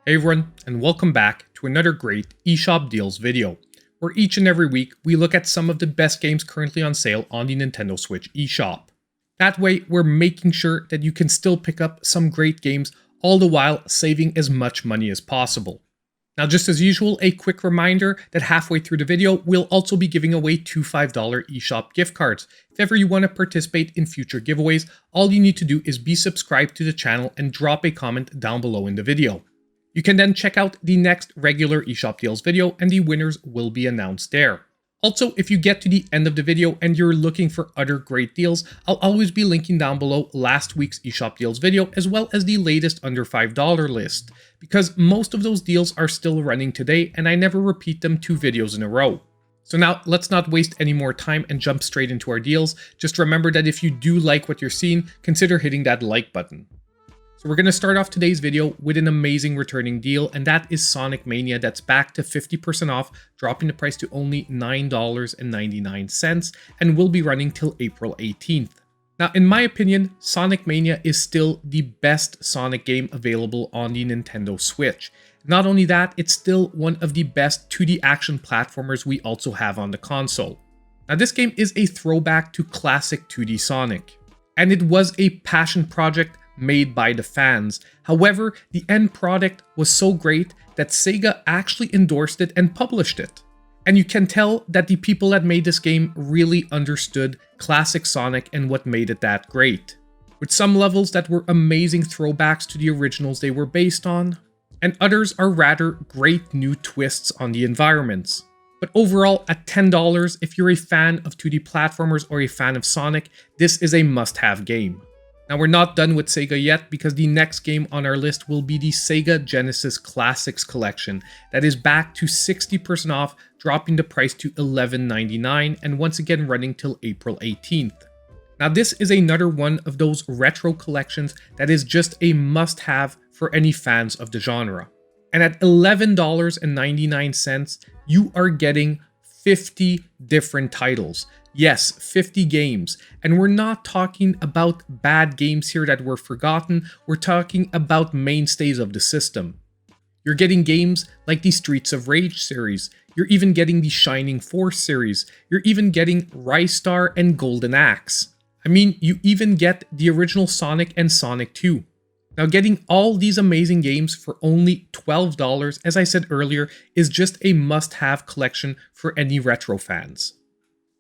Hey everyone, and welcome back to another great eShop deals video, where each and every week we look at some of the best games currently on sale on the Nintendo Switch eShop. That way, we're making sure that you can still pick up some great games, all the while saving as much money as possible. Now, just as usual, a quick reminder that halfway through the video, we'll also be giving away two $5 eShop gift cards. If ever you want to participate in future giveaways, all you need to do is be subscribed to the channel and drop a comment down below in the video. You can then check out the next regular eShop deals video and the winners will be announced there. Also, if you get to the end of the video and you're looking for other great deals, I'll always be linking down below last week's eShop deals video as well as the latest under $5 list, because most of those deals are still running today and I never repeat them 2 videos in a row. So now let's not waste any more time and jump straight into our deals. Just remember that if you do like what you're seeing, consider hitting that like button. So we're going to start off today's video with an amazing returning deal, and that is Sonic Mania that's back to 50% off, dropping the price to only $9.99 and will be running till April 18th. Now, in my opinion, Sonic Mania is still the best Sonic game available on the Nintendo Switch. Not only that, it's still one of the best 2D action platformers we also have on the console. Now, this game is a throwback to classic 2D Sonic, and it was a passion project made by the fans. However, the end product was so great that Sega actually endorsed it and published it. And you can tell that the people that made this game really understood classic Sonic and what made it that great, with some levels that were amazing throwbacks to the originals they were based on, and others are rather great new twists on the environments. But overall, at $10, if you're a fan of 2D platformers or a fan of Sonic, this is a must-have game. Now, we're not done with Sega yet, because the next game on our list will be the Sega Genesis Classics Collection that is back to 60% off, dropping the price to $11.99 and once again running till April 18th. Now, this is another one of those retro collections that is just a must-have for any fans of the genre. And at $11.99, you are getting 50 different titles. Yes, 50 games. And we're not talking about bad games here that were forgotten, we're talking about mainstays of the system. You're getting games like the Streets of Rage series, you're even getting the Shining Force series, you're even getting Rise Star and Golden Axe. I mean, you even get the original Sonic and Sonic 2. Now, getting all these amazing games for only $12, as I said earlier, is just a must-have collection for any retro fans.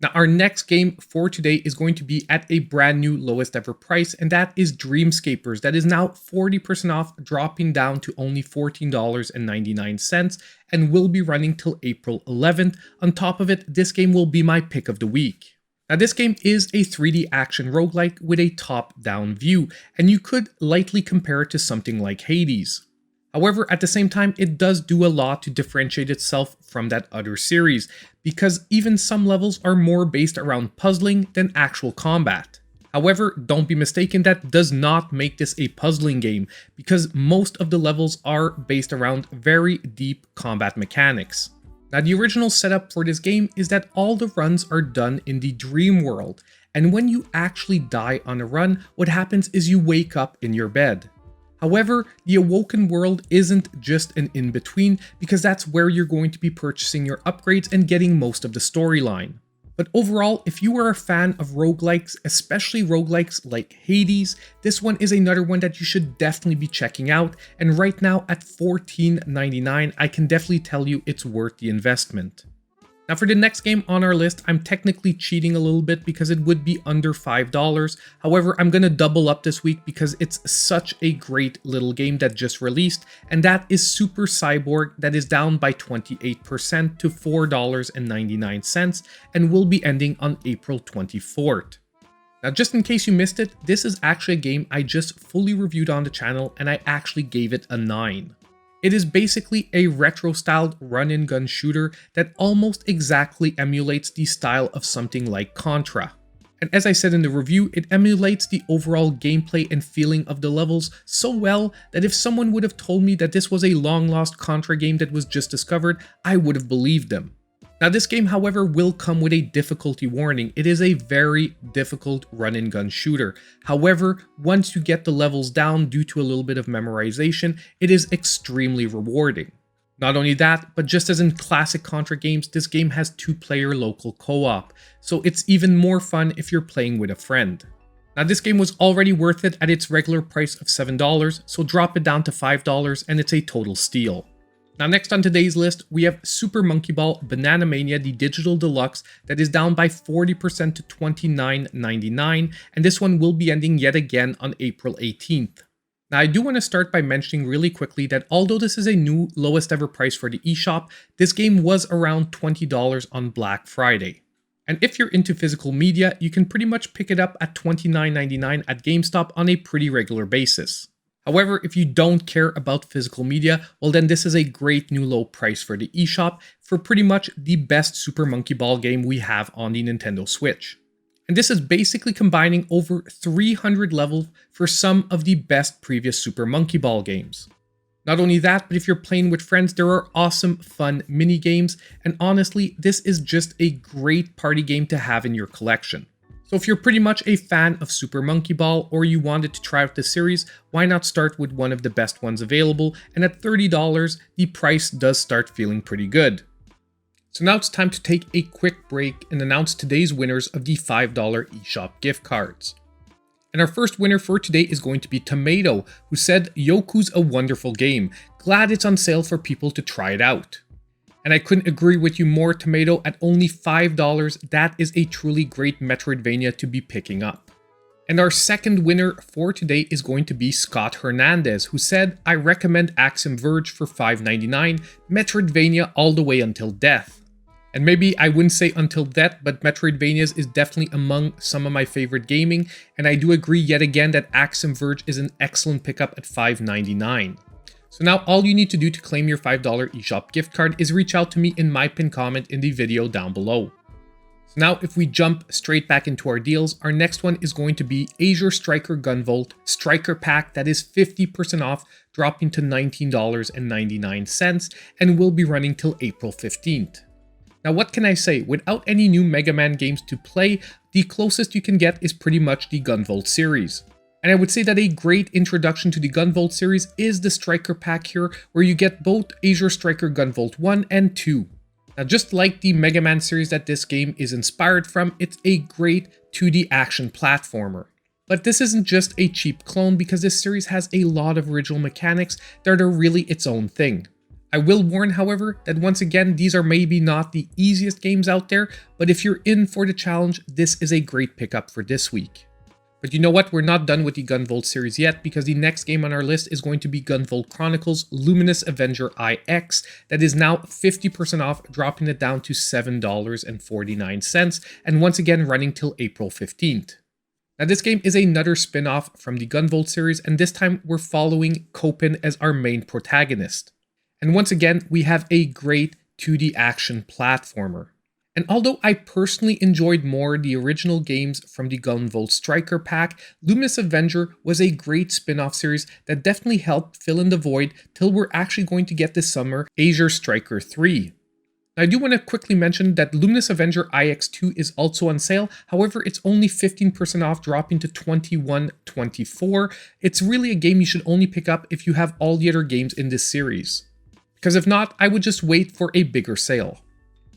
Now, our next game for today is going to be at a brand new lowest ever price, and that is Dreamscapers. That is now 40% off, dropping down to only $14.99 and will be running till April 11th. On top of it, this game will be my pick of the week. Now, this game is a 3D action roguelike with a top-down view, and you could lightly compare it to something like Hades. However, at the same time, it does do a lot to differentiate itself from that other series, because even some levels are more based around puzzling than actual combat. However, don't be mistaken, that does not make this a puzzling game, because most of the levels are based around very deep combat mechanics. Now, the original setup for this game is that all the runs are done in the dream world, and when you actually die on a run, what happens is you wake up in your bed. However, the Awoken world isn't just an in-between, because that's where you're going to be purchasing your upgrades and getting most of the storyline. But overall, if you are a fan of roguelikes, especially roguelikes like Hades, this one is another one that you should definitely be checking out, and right now at $14.99, I can definitely tell you it's worth the investment. Now, for the next game on our list, I'm technically cheating a little bit because it would be under $5. However, I'm going to double up this week because it's such a great little game that just released, and that is Super Cyborg, that is down by 28% to $4.99 and will be ending on April 24th. Now, just in case you missed it, this is actually a game I just fully reviewed on the channel, and I actually gave it a 9. It is basically a retro-styled run-and-gun shooter that almost exactly emulates the style of something like Contra. And as I said in the review, it emulates the overall gameplay and feeling of the levels so well that if someone would have told me that this was a long-lost Contra game that was just discovered, I would have believed them. Now this game, however, will come with a difficulty warning. It is a very difficult run-and-gun shooter. However, once you get the levels down due to a little bit of memorization, it is extremely rewarding. Not only that, but just as in classic Contra games, this game has 2-player local co-op, so it's even more fun if you're playing with a friend. Now this game was already worth it at its regular price of $7, so drop it down to $5 and it's a total steal. Now next on today's list, we have Super Monkey Ball Banana Mania, the Digital Deluxe, that is down by 40% to $29.99, and this one will be ending yet again on April 18th. Now I do want to start by mentioning really quickly that although this is a new lowest ever price for the eShop, this game was around $20 on Black Friday. And if you're into physical media, you can pretty much pick it up at $29.99 at GameStop on a pretty regular basis. However, if you don't care about physical media, well then this is a great new low price for the eShop for pretty much the best Super Monkey Ball game we have on the Nintendo Switch. And this is basically combining over 300 levels for some of the best previous Super Monkey Ball games. Not only that, but if you're playing with friends, there are awesome, fun mini games, and honestly, this is just a great party game to have in your collection. So if you're pretty much a fan of Super Monkey Ball or you wanted to try out the series, why not start with one of the best ones available, and at $30, the price does start feeling pretty good. So now it's time to take a quick break and announce today's winners of the $5 eShop gift cards. And our first winner for today is going to be Tomato, who said, "Yoku's a wonderful game. Glad it's on sale for people to try it out." And I couldn't agree with you more, Tomato. At only $5, that is a truly great Metroidvania to be picking up. And our second winner for today is going to be Scott Hernandez, who said, "I recommend Axiom Verge for $5.99, Metroidvania all the way until death." And maybe I wouldn't say until death, but Metroidvanias is definitely among some of my favorite gaming, and I do agree yet again that Axiom Verge is an excellent pickup at $5.99. So now all you need to do to claim your $5 eShop gift card is reach out to me in my pinned comment in the video down below. So now if we jump straight back into our deals, our next one is going to be Azure Striker Gunvolt Striker Pack that is 50% off, dropping to $19.99, and will be running till April 15th. Now what can I say, without any new Mega Man games to play, the closest you can get is pretty much the Gunvolt series. And I would say that a great introduction to the Gunvolt series is the Striker Pack here, where you get both Azure Striker Gunvolt 1 and 2. Now just like the Mega Man series that this game is inspired from, it's a great 2D action platformer. But this isn't just a cheap clone, because this series has a lot of original mechanics that are really its own thing. I will warn, however, that once again, these are maybe not the easiest games out there, but if you're in for the challenge, this is a great pickup for this week. But you know what, we're not done with the Gunvolt series yet, because the next game on our list is going to be Gunvolt Chronicles Luminous Avenger IX, that is now 50% off, dropping it down to $7.49, and once again running till April 15th. Now this game is another spin-off from the Gunvolt series, and this time we're following Copen as our main protagonist. And once again, we have a great 2D action platformer. And although I personally enjoyed more the original games from the Gunvolt Striker Pack, Luminous Avenger was a great spin-off series that definitely helped fill in the void till we're actually going to get this summer Azure Striker 3. Now, I do want to quickly mention that Luminous Avenger IX2 is also on sale, however it's only 15% off, dropping to $21.24. It's really a game you should only pick up if you have all the other games in this series. Because if not, I would just wait for a bigger sale.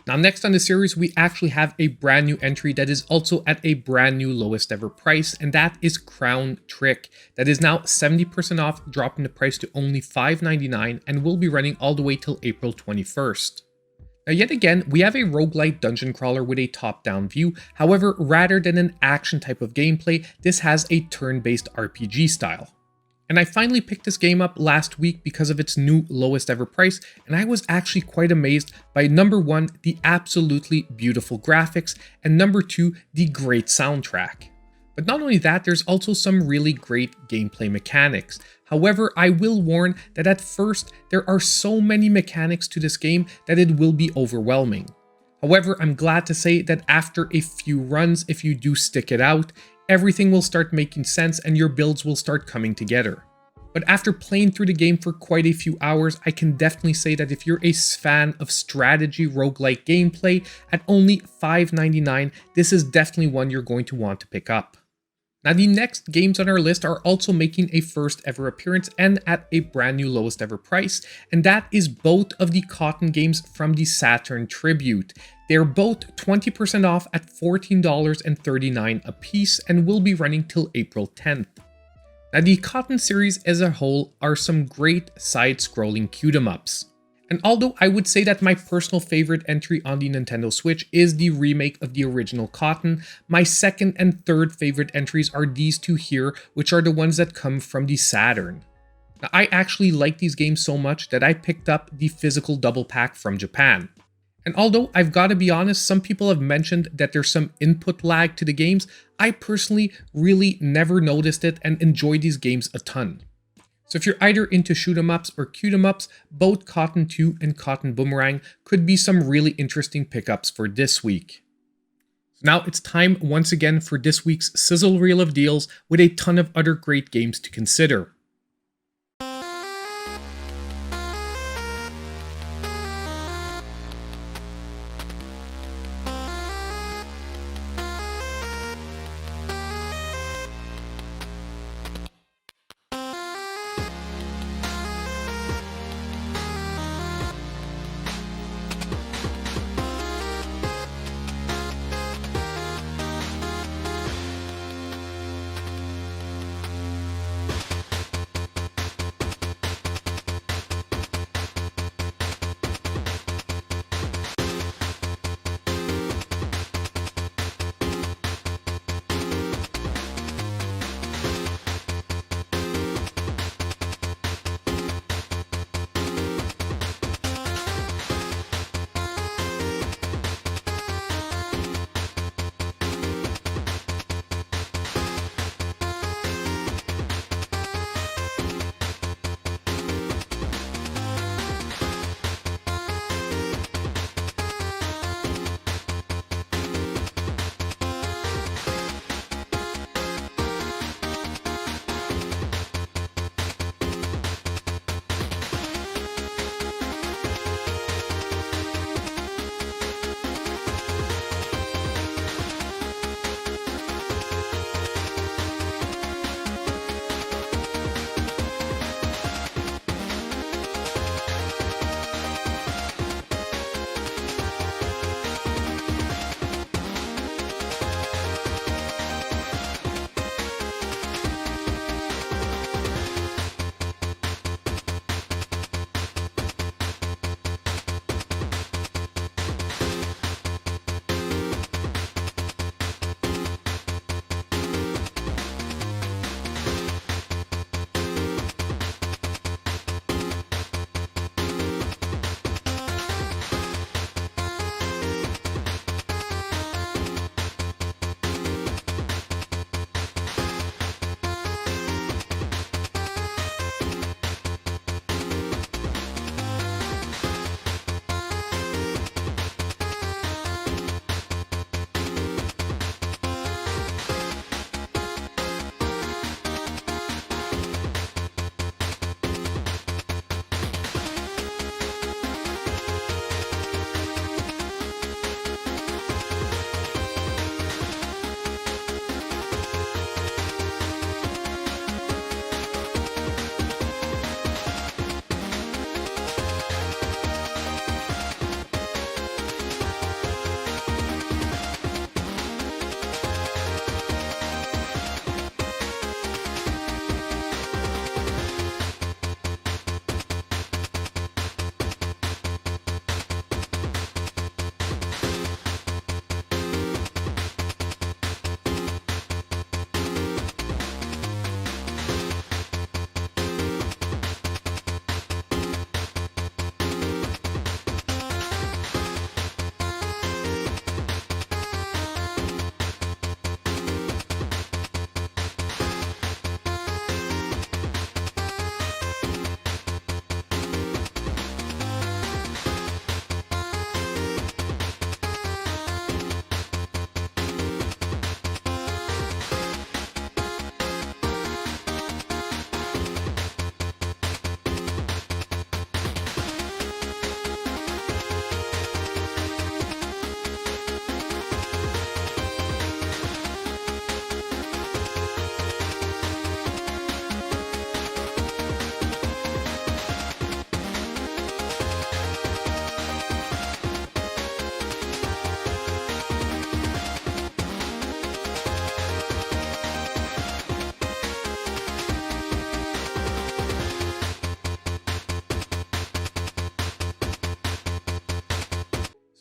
Now next on the series, we actually have a brand new entry that is also at a brand new lowest ever price, and that is Crown Trick. That is now 70% off, dropping the price to only $5.99, and will be running all the way till April 21st. Now yet again, we have a roguelite dungeon crawler with a top-down view. However, rather than an action type of gameplay, this has a turn-based RPG style. And I finally picked this game up last week because of its new lowest ever price, and I was actually quite amazed by number 1, the absolutely beautiful graphics, and number 2, the great soundtrack. But not only that, there's also some really great gameplay mechanics. However, I will warn that at first, there are so many mechanics to this game that it will be overwhelming. However, I'm glad to say that after a few runs, if you do stick it out, everything will start making sense and your builds will start coming together. But after playing through the game for quite a few hours, I can definitely say that if you're a fan of strategy roguelike gameplay at only $5.99, this is definitely one you're going to want to pick up. Now the next games on our list are also making a first ever appearance and at a brand new lowest ever price, and that is both of the Cotton games from the Saturn Tribute. They're both 20% off at $14.39 a piece and will be running till April 10th. Now the Cotton series as a whole are some great side-scrolling cute-em-ups. And although I would say that my personal favorite entry on the Nintendo Switch is the remake of the original Cotton, my second and third favorite entries are these two here, which are the ones that come from the Saturn. Now, I actually like these games so much that I picked up the physical double pack from Japan. And although I've got to be honest, some people have mentioned that there's some input lag to the games, I personally really never noticed it and enjoy these games a ton. So if you're either into shoot 'em ups or cute 'em ups, both Cotton 2 and Cotton Boomerang could be some really interesting pickups for this week. So now it's time once again for this week's Sizzle Reel of Deals with a ton of other great games to consider.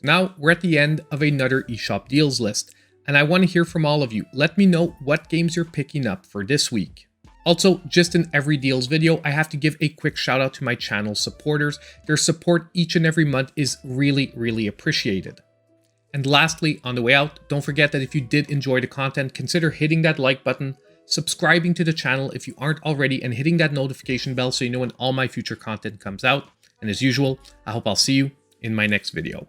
So now we're at the end of another eShop deals list, and I want to hear from all of you. Let me know what games you're picking up for this week. Also, just in every deals video, I have to give a quick shout out to my channel supporters. Their support each and every month is really appreciated. And lastly, on the way out, don't forget that if you did enjoy the content, consider hitting that like button, subscribing to the channel if you aren't already, and hitting that notification bell so you know when all my future content comes out. And as usual, I hope I'll see you in my next video.